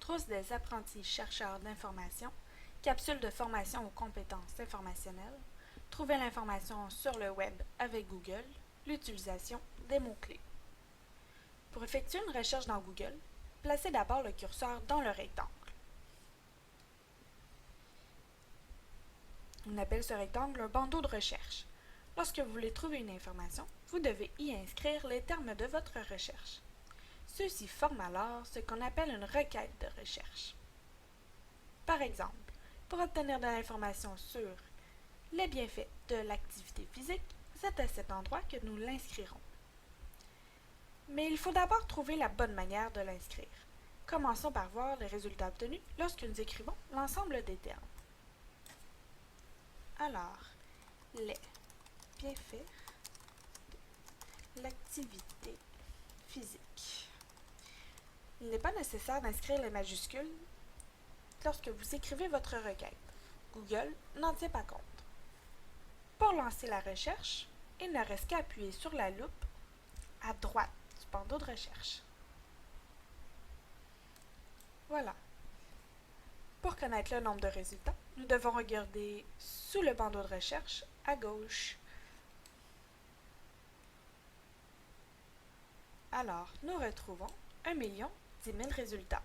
Trousse des apprentis chercheurs d'information, capsule de formation aux compétences informationnelles, trouver l'information sur le web avec Google, l'utilisation des mots-clés. Pour effectuer une recherche dans Google, placez d'abord le curseur dans le rectangle. On appelle ce rectangle un bandeau de recherche. Lorsque vous voulez trouver une information, vous devez y inscrire les termes de votre recherche. Ceux-ci forment alors ce qu'on appelle une requête de recherche. Par exemple, pour obtenir de l'information sur les bienfaits de l'activité physique, c'est à cet endroit que nous l'inscrirons. Mais il faut d'abord trouver la bonne manière de l'inscrire. Commençons par voir les résultats obtenus lorsque nous écrivons l'ensemble des termes. Alors, les bienfaits de l'activité physique. Il n'est pas nécessaire d'inscrire les majuscules lorsque vous écrivez votre requête. Google n'en tient pas compte. Pour lancer la recherche, il ne reste qu'à appuyer sur la loupe à droite du bandeau de recherche. Voilà. Pour connaître le nombre de résultats, nous devons regarder sous le bandeau de recherche à gauche. Alors, nous retrouvons 1 010 000 résultats,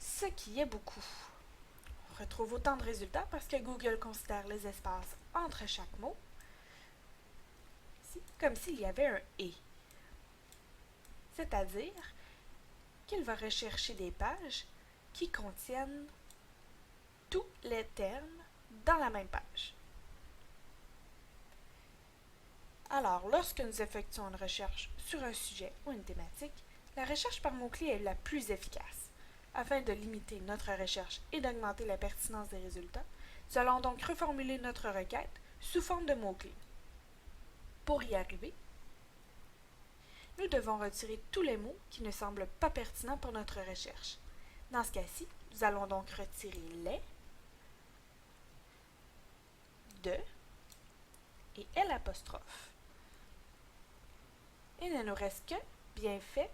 ce qui est beaucoup. On retrouve autant de résultats parce que Google considère les espaces entre chaque mot comme s'il y avait un « et », c'est-à-dire qu'il va rechercher des pages qui contiennent tous les termes dans la même page. Alors, lorsque nous effectuons une recherche sur un sujet ou une thématique, la recherche par mots-clés est la plus efficace. Afin de limiter notre recherche et d'augmenter la pertinence des résultats, nous allons donc reformuler notre requête sous forme de mots-clés. Pour y arriver, nous devons retirer tous les mots qui ne semblent pas pertinents pour notre recherche. Dans ce cas-ci, nous allons donc retirer les, de et l'apostrophe. Il ne nous reste que bienfait,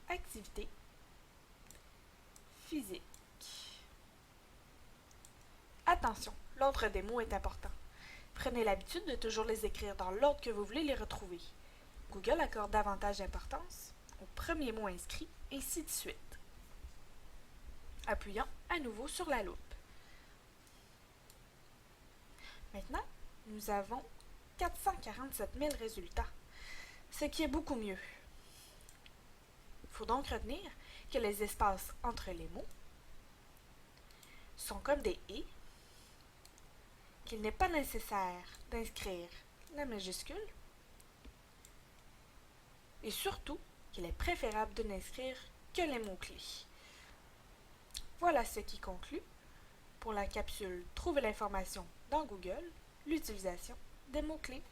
activité, physique. Attention, l'ordre des mots est important. Prenez l'habitude de toujours les écrire dans l'ordre que vous voulez les retrouver. Google accorde davantage d'importance au premier mot inscrit, et ainsi de suite. Appuyons à nouveau sur la loupe. Maintenant, nous avons 447 000 résultats, ce qui est beaucoup mieux. Il faut donc retenir que les espaces entre les mots sont comme des « et », qu'il n'est pas nécessaire d'inscrire la majuscule et surtout qu'il est préférable de n'inscrire que les mots-clés. Voilà ce qui conclut pour la capsule « Trouver l'information dans Google, l'utilisation des mots-clés ».